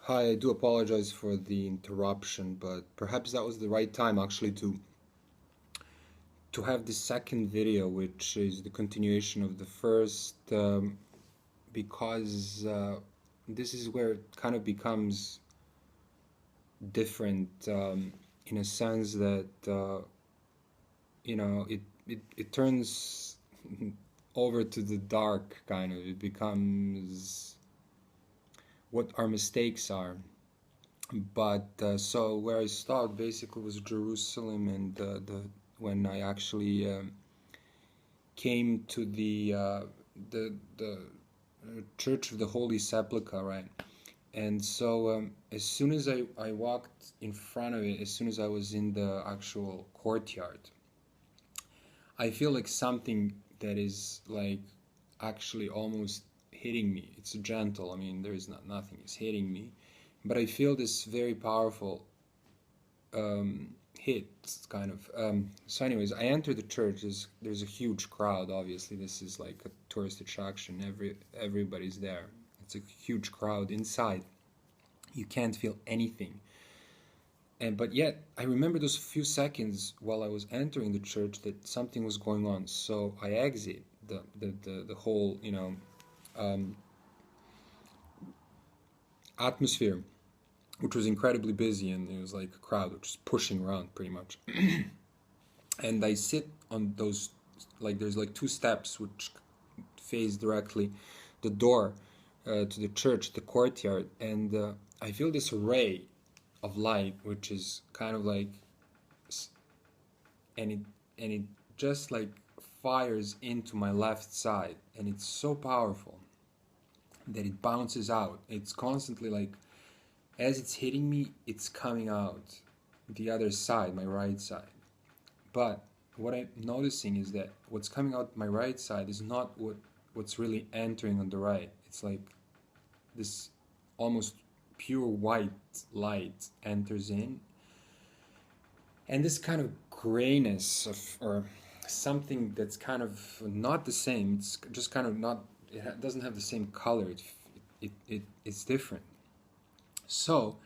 Hi, I do apologize for the interruption, but perhaps that was the right time actually to have the second video, which is the continuation of the first, because this is where it kind of becomes different in a sense that it turns over to the dark kind of. It becomes what our mistakes are. But so where I stopped basically was Jerusalem, and the when I actually came to the Church of the Holy Sepulchre, right? And so as soon as I walked in front of it, as soon as I was in the actual courtyard, I feel like something that is like actually almost hitting me. It's gentle. I mean, there is nothing is hitting me, but I feel this very powerful hit kind of. So anyways, I enter the church. There's a huge crowd. Obviously, this is like a tourist attraction. Everybody's there. It's a huge crowd inside. You can't feel anything. And but yet I remember those few seconds while I was entering the church that something was going on. So I exit the whole um, atmosphere, which was incredibly busy, and it was like a crowd which was pushing around pretty much. And I sit on those, like there's like two steps which face directly the door to the church, the courtyard, and I feel this ray of light which is kind of like, and it just like fires into my left side, and it's so powerful that it bounces out. It's constantly like, as it's hitting me, it's coming out the other side, my right side. But what I'm noticing is that what's coming out my right side is not what's really entering on the right. It's like this almost pure white light enters in, and this kind of grayness of, or something that's kind of not the same. It's just kind of not. It doesn't have the same color. It's different. So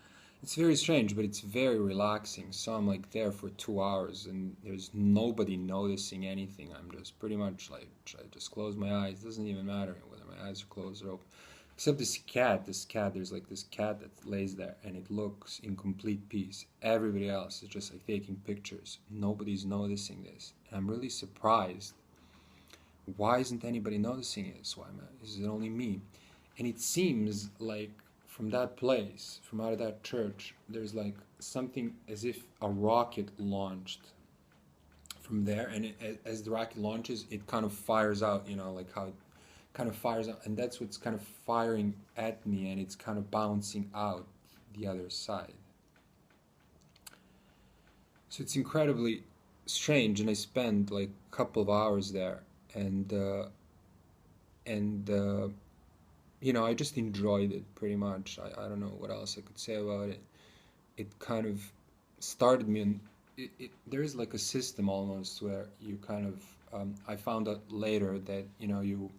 it's very strange, but it's very relaxing. So I'm like there for 2 hours, and there's nobody noticing anything. I'm just pretty much like, I just close my eyes. It doesn't even matter whether my eyes are closed or open. Except this cat, there's like this cat that lays there, and it looks in complete peace. Everybody else is just like taking pictures. Nobody's noticing this. And I'm really surprised. Why isn't anybody noticing this? Is it only me? And it seems like from that place, from out of that church, there's like something as if a rocket launched from there, and as the rocket launches, it kind of fires out, like how it kind of fires out, and that's what's kind of firing at me, and it's kind of bouncing out the other side. So it's incredibly strange, and I spent like a couple of hours there, and and I just enjoyed it pretty much. I don't know what else I could say about it. It kind of started me, and there is like a system almost where you kind of I found out later that you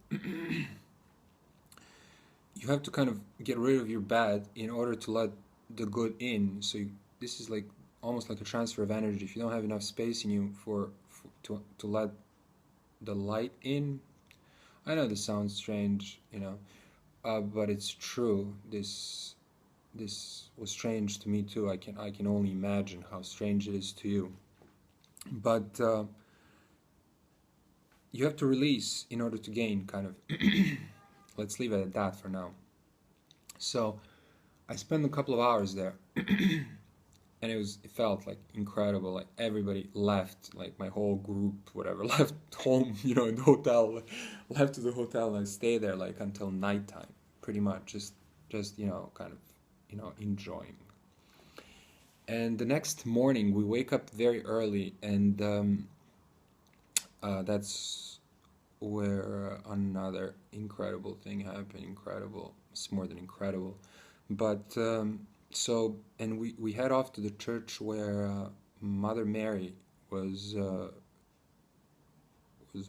you have to kind of get rid of your bad in order to let the good in. So this is like almost like a transfer of energy. If you don't have enough space in you to let the light in, I know this sounds strange, but it's true. This was strange to me too. I can only imagine how strange it is to you. But you have to release in order to gain, kind of. Let's leave it at that for now. So I spent a couple of hours there, and it felt like incredible. Like everybody left, like my whole group, whatever, left home, in the hotel, left to the hotel, and I stayed there like until nighttime, pretty much, just kind of, enjoying. And the next morning we wake up very early, and that's where another incredible thing happened. Incredible, it's more than incredible. But and we head off to the church where Mother Mary was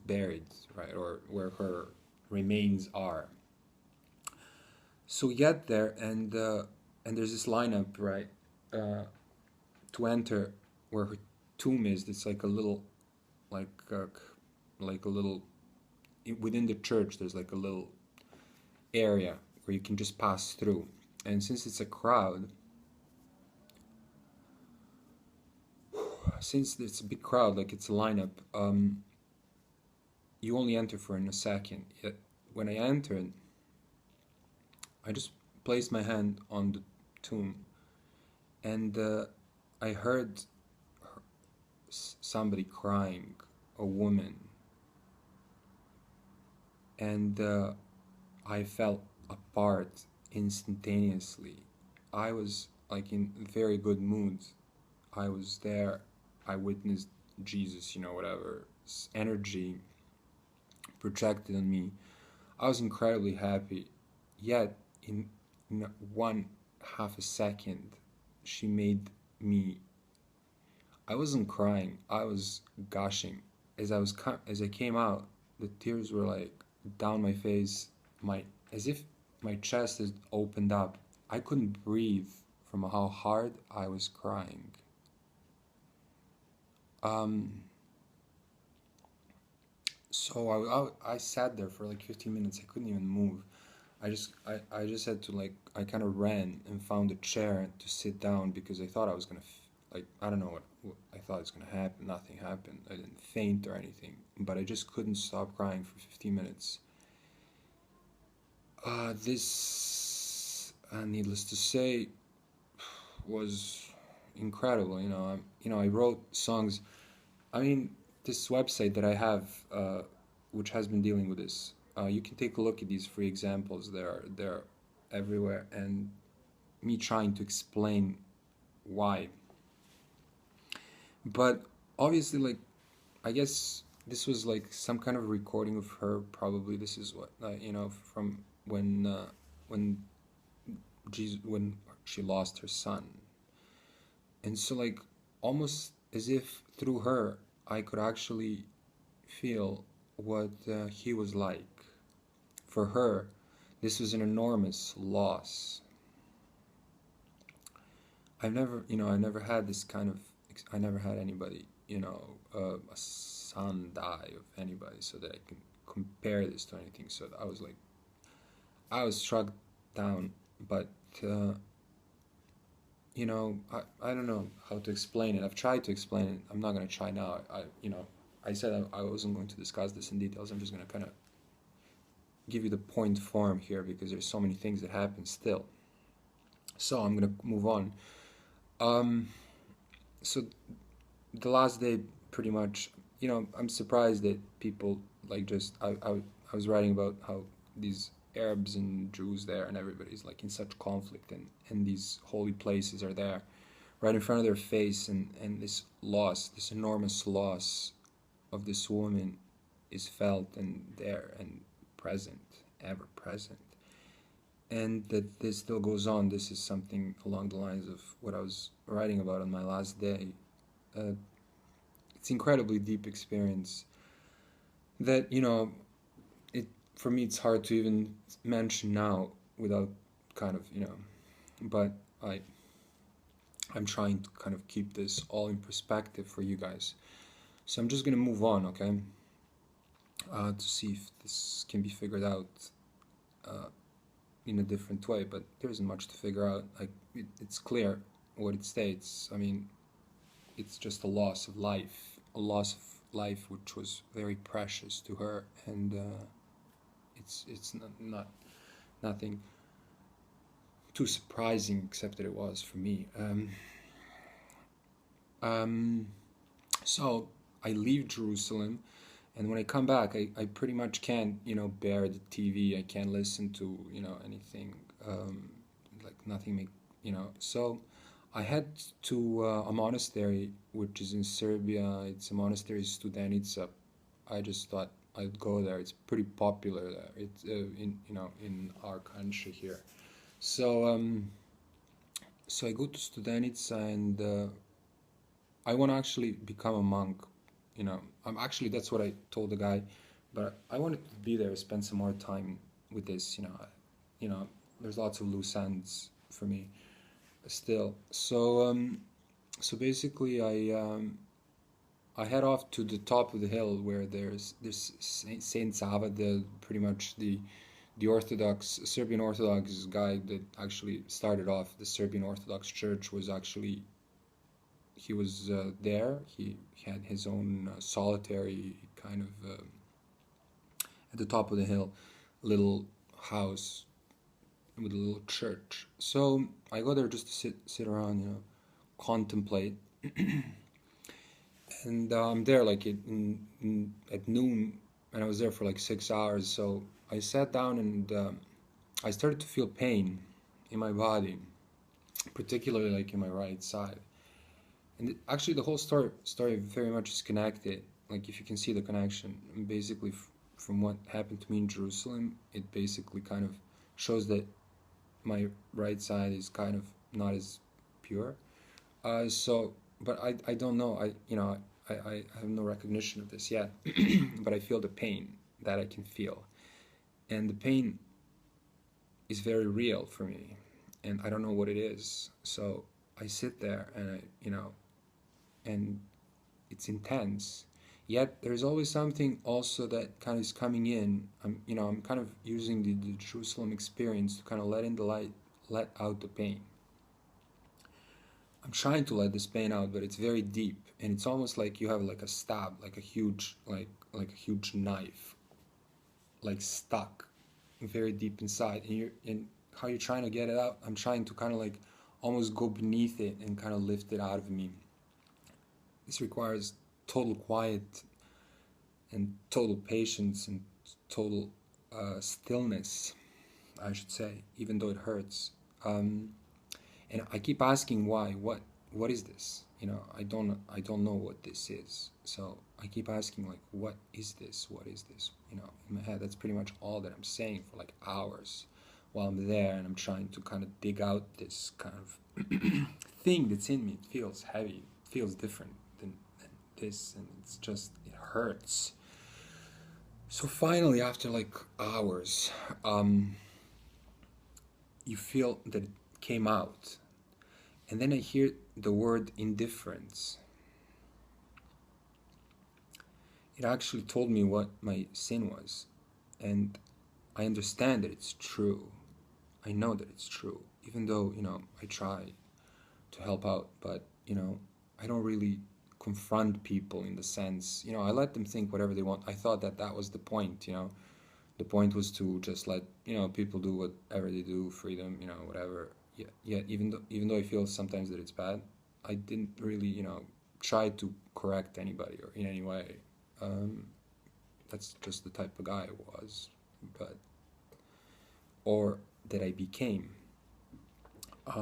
buried, right, or where her remains are. So we get there, and and there's this lineup, right, to enter where her tomb is. It's like a little, like a little, within the church. There's like a little area where you can just pass through, and since it's a crowd, since it's a big crowd, like it's a lineup, you only enter for in a second. Yet when I entered, I just placed my hand on the tomb, and I heard somebody crying, a woman, and I felt a part instantaneously. I was like in very good mood. I was there. I witnessed Jesus, whatever energy projected on me. I was incredibly happy. Yet, in one half a second, she made me. I wasn't crying. I was gushing. As I came out, the tears were like down my face. As if my chest had opened up. I couldn't breathe from how hard I was crying. So I sat there for like 15 minutes. I couldn't even move. I just had to, like, I kind of ran and found a chair to sit down because I thought I was gonna I don't know what I thought was gonna happen. Nothing happened. I didn't faint or anything, but I just couldn't stop crying for 15 minutes. This, needless to say, was incredible. I wrote songs. I mean, this website that I have, which has been dealing with this, you can take a look at these free examples. They're everywhere, and me trying to explain why. But obviously, like, I guess this was like some kind of recording of her. Probably this is what from when when she lost her son, and so, like, almost as if through her I could actually feel what he was like. For her, this was an enormous loss. I never had this kind of. I never had anybody, a son die of anybody, so that I can compare this to anything. So I was struck down, but I don't know how to explain it. I've tried to explain it. I'm not gonna try now. I said I wasn't going to discuss this in details. I'm just gonna kind of give you the point form here because there's so many things that happen still. So I'm gonna move on. So the last day, pretty much, I'm surprised that people like just I was writing about how these Arabs and Jews there and everybody's like in such conflict, and these holy places are there right in front of their face, and this loss, this enormous loss of this woman is felt and there and present, ever present. And that this still goes on. This is something along the lines of what I was writing about on my last day. It's incredibly deep experience that, for me it's hard to even mention now without kind of, but I'm trying to kind of keep this all in perspective for you guys. So I'm just going to move on, okay? To see if this can be figured out in a different way, but there isn't much to figure out. Like, it's clear what it states. I mean, it's just a loss of life which was very precious to her, and it's not nothing too surprising, except that it was for me. So I leave Jerusalem, and when I come back, I pretty much can't, bear the TV. I can't listen to, anything, like nothing so I head to a monastery which is in Serbia. It's a monastery, Studenica. I just thought I'd go there. It's pretty popular there. It's in our country here. So so I go to Studenica, and I want to actually become a monk. That's what I told the guy, but I wanted to be there, spend some more time with this. There's lots of loose ends for me. still. So basically, I head off to the top of the hill where there's this Saint Sava, the pretty much the Orthodox Serbian Orthodox guy that actually started off the Serbian Orthodox Church was actually he was there. He had his own solitary kind of at the top of the hill, little house with a little church. So I go there just to sit around, contemplate. And I'm there like at noon, and I was there for like 6 hours. So I sat down and I started to feel pain in my body, particularly like in my right side. And actually, the whole story very much is connected. Like if you can see the connection, basically from what happened to me in Jerusalem, it basically kind of shows that my right side is kind of not as pure. But I don't know. I have no recognition of this yet, but I feel the pain that I can feel, and the pain is very real for me, and I don't know what it is. So I sit there and and it's intense. Yet there's always something also that kind of is coming in. I'm kind of using the Jerusalem experience to kind of let in the light, let out the pain. I'm trying to let this pain out, but it's very deep, and it's almost like you have like a stab, like a huge like a huge knife, like stuck very deep inside, and how you're trying to get it out. I'm trying to kind of like almost go beneath it and kind of lift it out of me. This requires total quiet and total patience and total stillness, I should say, even though it hurts. And I keep asking why. What is this? I don't know what this is. So I keep asking like, what is this? What is this? In my head, that's pretty much all that I'm saying for like hours while I'm there, and I'm trying to kind of dig out this kind of thing that's in me. It feels heavy. It feels different than this, and it hurts. So finally, after like hours, you feel that it came out. And then I hear the word indifference. It actually told me what my sin was. And I understand that it's true. I know that it's true. Even though, I try to help out, but, I don't really confront people in the sense, I let them think whatever they want. I thought that was the point, The point was to just let, people do whatever they do, freedom, whatever. Yeah, even though I feel sometimes that it's bad, I didn't really, try to correct anybody or in any way. That's just the type of guy I was, or that I became.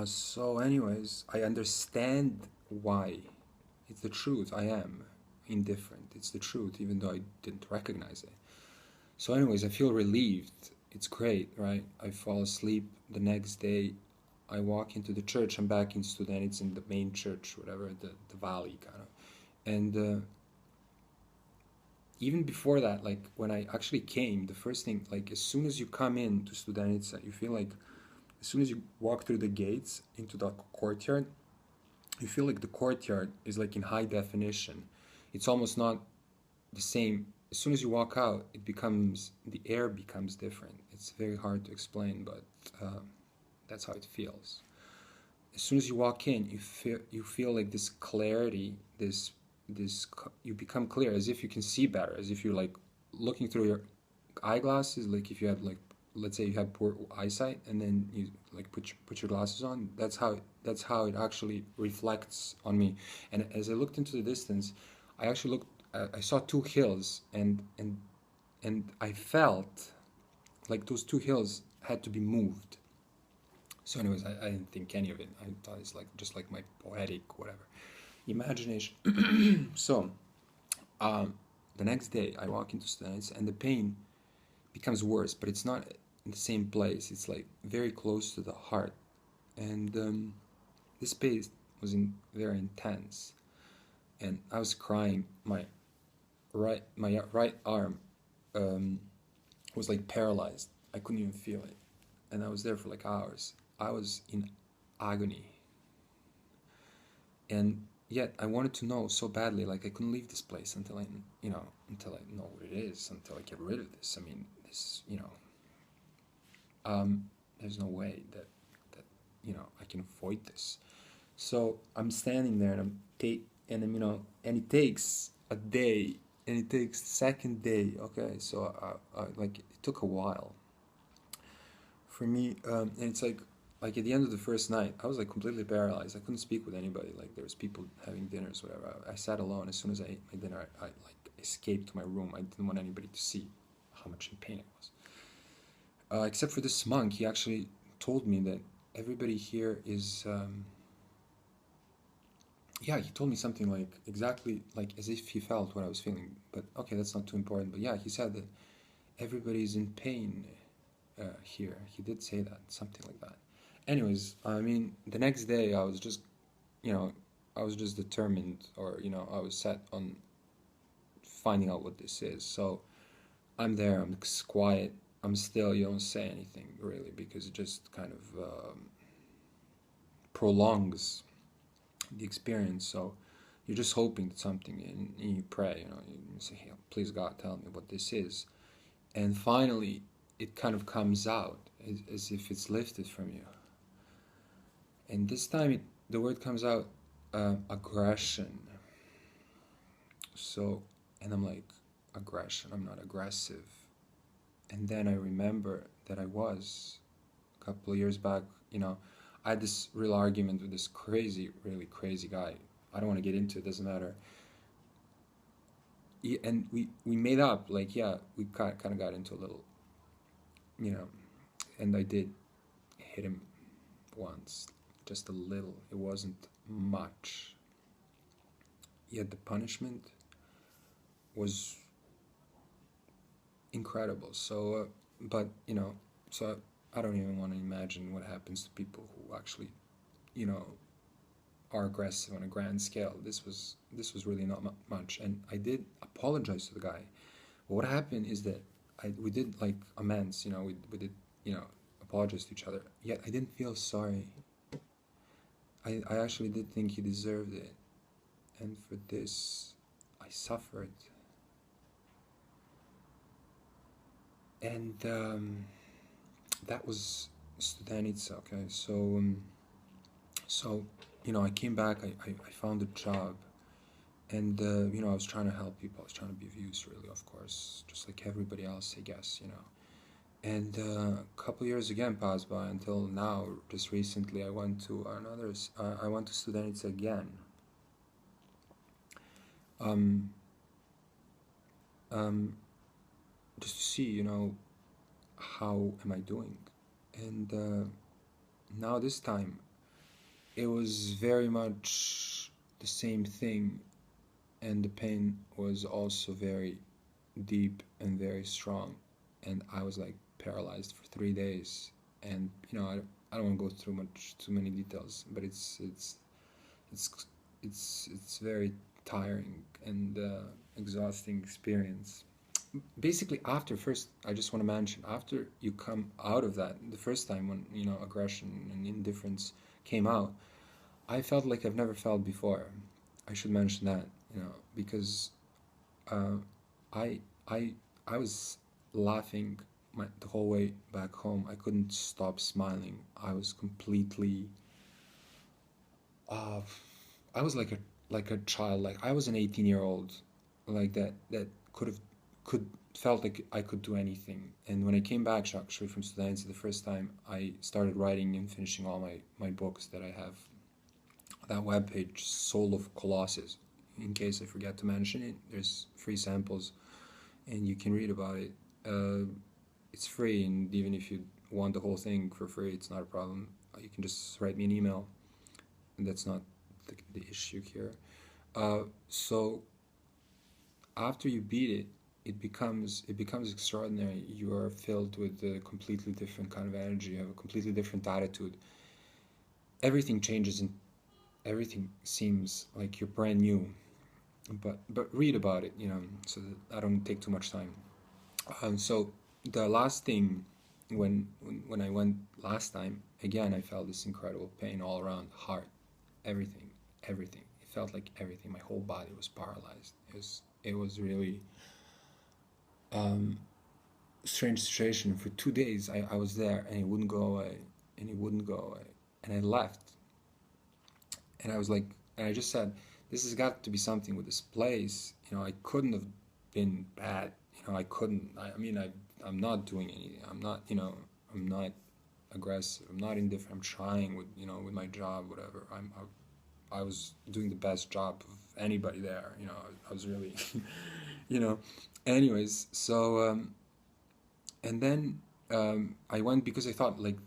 So anyways, I understand why. It's the truth. I am indifferent. It's the truth, even though I didn't recognize it. So anyways, I feel relieved. It's great, right? I fall asleep. The next day, I walk into the church. I'm back in Studenica, in the main church, whatever, the valley kind of. And even before that, like when I actually came, the first thing, like as soon as you come in to Studenica, you feel like as soon as you walk through the gates into the courtyard, you feel like the courtyard is like in high definition. It's almost not the same. As soon as you walk out, the air becomes different. It's very hard to explain, but that's how it feels. As soon as you walk in, you feel like this clarity, you become clear, as if you can see better, as if you're like looking through your eyeglasses, like if you had like, let's say you have poor eyesight, and then you like put your glasses on. That's how it actually reflects on me. And as I looked into the distance, I saw two hills, and I felt like those two hills had to be moved. So anyways, I didn't think any of it. I thought it's like just like my poetic whatever imagination. So the next day I walk into Studenica, and the pain becomes worse, but it's not in the same place. It's like very close to the heart, and this pain was very intense, and I was crying. My right arm was like paralyzed. I couldn't even feel it, and I was there for like hours. I was in agony. And yet I wanted to know so badly, like I couldn't leave this place until until I know what it is, until I get rid of this. I mean, this, there's no way that I can avoid this. So I'm standing there, and and it takes a day, and it takes the second day. Okay, so like it took a while for me, and it's like at the end of the first night, I was like completely paralyzed. I couldn't speak with anybody. Like there was people having dinners, whatever. I sat alone. As soon as I ate my dinner, I like escaped to my room. I didn't want anybody to see how much in pain I was. Except for this monk, he actually told me that everybody here is. Yeah, he told me something like exactly like as if he felt what I was feeling. But okay, that's not too important. But yeah, he said that everybody's in pain here. He did say that, something like that. Anyways, I mean, the next day I was just, I was just determined, or I was set on finding out what this is. So I'm there. I'm quiet. I'm still. You don't say anything really because it just kind of prolongs the experience. So you're just hoping that something, and you pray, you say, hey, please God, tell me what this is. And finally it kind of comes out as if it's lifted from you. And this time the word comes out, aggression. So, and I'm like, aggression, I'm not aggressive. And then I remember that I was, a couple of years back, I had this real argument with this really crazy guy. I don't want to get into it, doesn't matter. And we made up, like, yeah, we kind of got into a little, and I did hit him once, just a little. It wasn't much. Yet the punishment was incredible. So, but so I don't even want to imagine what happens to people who actually, are aggressive on a grand scale. This was really not much, and I did apologize to the guy. But what happened is that we did like amends. We did apologize to each other. Yet I didn't feel sorry. I actually did think he deserved it, and for this I suffered. And that was Studenica. Okay, so I came back. I found a job, and I was trying to help people. I was trying to be of use, really, of course, just like everybody else, I guess. And a couple of years again passed by until now. Just recently, I went to I went to Studenica again. Just to see, how am I doing? And now this time, it was very much the same thing, and the pain was also very deep and very strong, and I was like paralyzed for 3 days. And I don't want to go through too many details, but it's very tiring and exhausting experience. Basically, I just want to mention, after you come out of that, the first time when aggression and indifference came out, I felt like I've never felt before. I should mention that, because I I I was laughing the whole way back home. I couldn't stop smiling. I was completely. Uh, I was like a child. Like I was an 18-year-old, like that could felt like I could do anything. And when I came back actually from Studenica the first time, I started writing and finishing all my books that I have. That webpage, Soul of Colossus. In case I forget to mention it, there's free samples, and you can read about it. It's free, and even if you want the whole thing for free, it's not a problem. You can just write me an email, and that's not the issue here. So after you beat it, it becomes extraordinary. You are filled with a completely different kind of energy. You have a completely different attitude. Everything changes, and everything seems like you're brand new. But read about it, so that I don't take too much time. So the last thing, when I went last time, again I felt this incredible pain all around, heart, everything, everything. It felt like everything. My whole body was paralyzed. It was really strange situation. For 2 days I was there, and it wouldn't go away, and it wouldn't go away. And I left, and I was like, and I just said, this has got to be something with this place. I couldn't have been bad. I couldn't. I'm not doing anything. I'm not. I'm not aggressive. I'm not indifferent. I'm trying with with my job, whatever. I was doing the best job of anybody there. I was really, Anyways, so and then I went because I thought like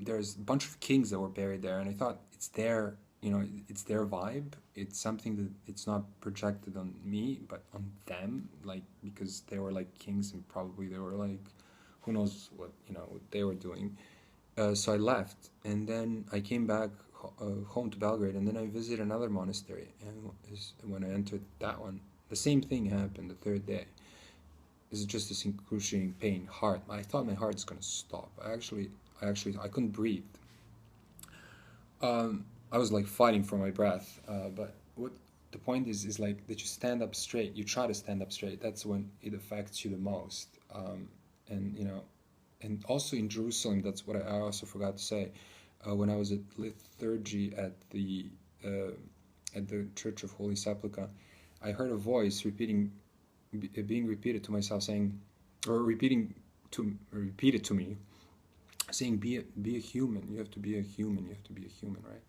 there's a bunch of kings that were buried there, and I thought it's their it's their vibe. It's something that it's not projected on me, but on them, like because they were like kings, and probably they were like who knows what what they were doing. So I left, and then I came back home to Belgrade, and then I visited another monastery, and when I entered that one, the same thing happened the third day. It's just this excruciating pain, heart. I thought my heart's gonna stop. I couldn't breathe. I was like fighting for my breath. But what the point is like that you stand up straight. You try to stand up straight. That's when it affects you the most. And and also in Jerusalem, that's what I also forgot to say. When I was at liturgy at the Church of Holy Sepulchre, I heard a voice being repeated to myself, saying, or repeated to me, saying, be a human. You have to be a human. You have to be a human, right?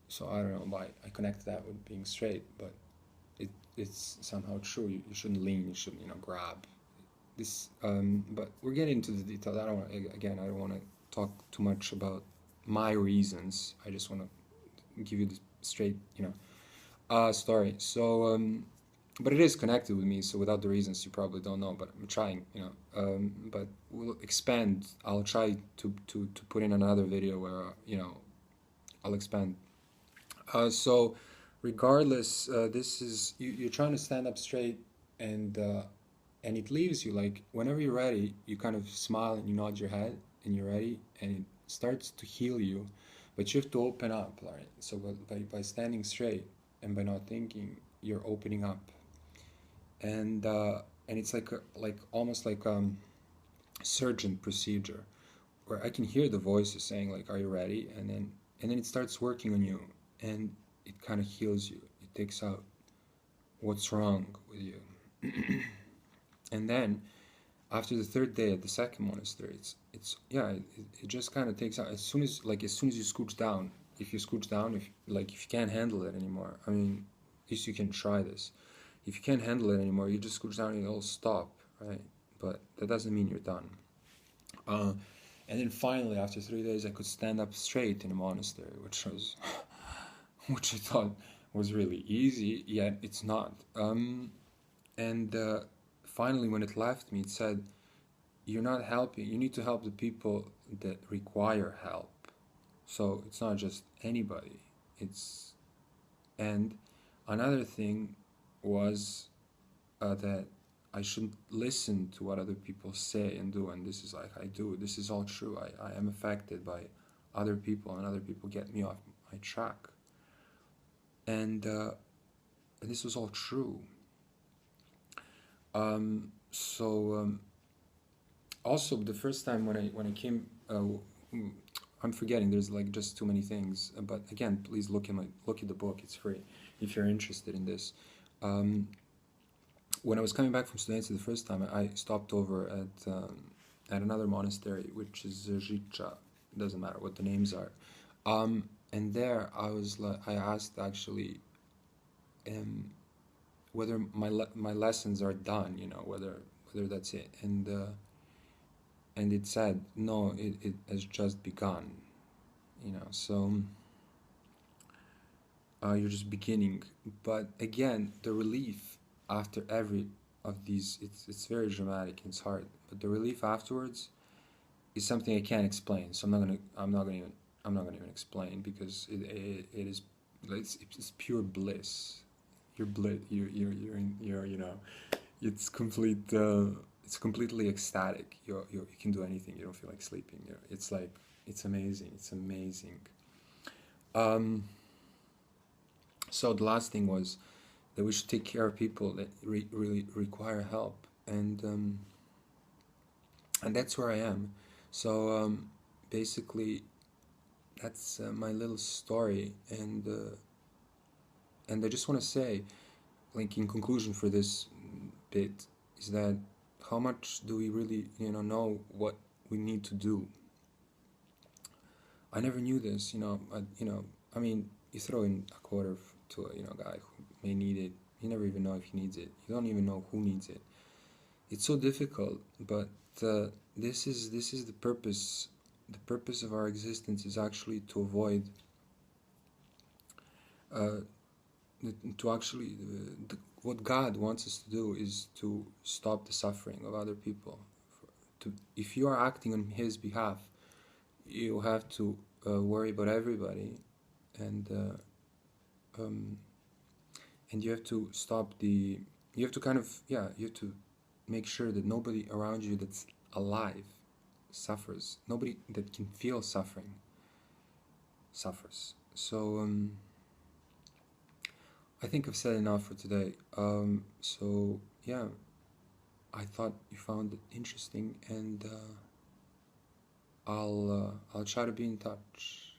So I don't know why I connect that with being straight, but it's somehow true. You shouldn't lean. You shouldn't grab. This, but we're getting into the details. I don't want to talk too much about my reasons. I just want to give you the straight, story. So, but it is connected with me. So without the reasons, you probably don't know. But I'm trying, But we'll expand. I'll try to put in another video where I'll expand. So, regardless, this is you're trying to stand up straight, and it leaves you like whenever you're ready, you kind of smile and you nod your head, and you're ready, and it starts to heal you, but you have to open up, right? So by standing straight and by not thinking, you're opening up, and it's like almost like surgeon procedure, where I can hear the voices saying like, "Are you ready?" And then it starts working on you, and it kind of heals you. It takes out what's wrong with you. And then after the third day at the second monastery, it just kind of takes out as soon as you scooch down. If you scooch down, if you can't handle it anymore, I mean, at least you can try this. If you can't handle it anymore, you just scooch down and it'll stop, right? But that doesn't mean you're done. And then finally, after 3 days, I could stand up straight in a monastery, which I thought was really easy, yet it's not. Finally, when it left me, it said, "You're not helping. You need to help the people that require help." So it's not just anybody. And another thing was that I shouldn't listen to what other people say and do, and this is like I do. This is all true. I am affected by other people, and other people get me off my track. And this was all true. Also, the first time when I came, I'm forgetting. There's like just too many things. But again, please look at the book. It's free if you're interested in this. When I was coming back from Studentsy the first time, I stopped over at another monastery, which is Życia. Doesn't matter what the names are. And there I asked actually whether my lessons are done, whether that's it, and it said no, it has just begun, so you're just beginning. But again, the relief after every of these, it's very dramatic and it's hard, but the relief afterwards is something I can't explain. So I'm not gonna even explain, because it's pure bliss. You're it's completely ecstatic. You can do anything. You don't feel like sleeping. It's amazing. It's amazing. So the last thing was that we should take care of people that really require help, and that's where I am. So basically, that's my little story, and I just want to say, like in conclusion for this bit, is that how much do we really, know what we need to do? I never knew this, I mean, you throw in a quarter to a, guy who may need it. You never even know if he needs it. You don't even know who needs it. It's so difficult, but this is the purpose. The purpose of our existence is actually to avoid, uh, to actually, what God wants us to do is to stop the suffering of other people. If you are acting on His behalf, you have to worry about everybody, and and you have to stop the. You have to kind of, yeah. You have to make sure that nobody around you that's alive suffers. Nobody that can feel suffering suffers. So I think I've said enough for today. So yeah, I thought you found it interesting, and I'll try to be in touch.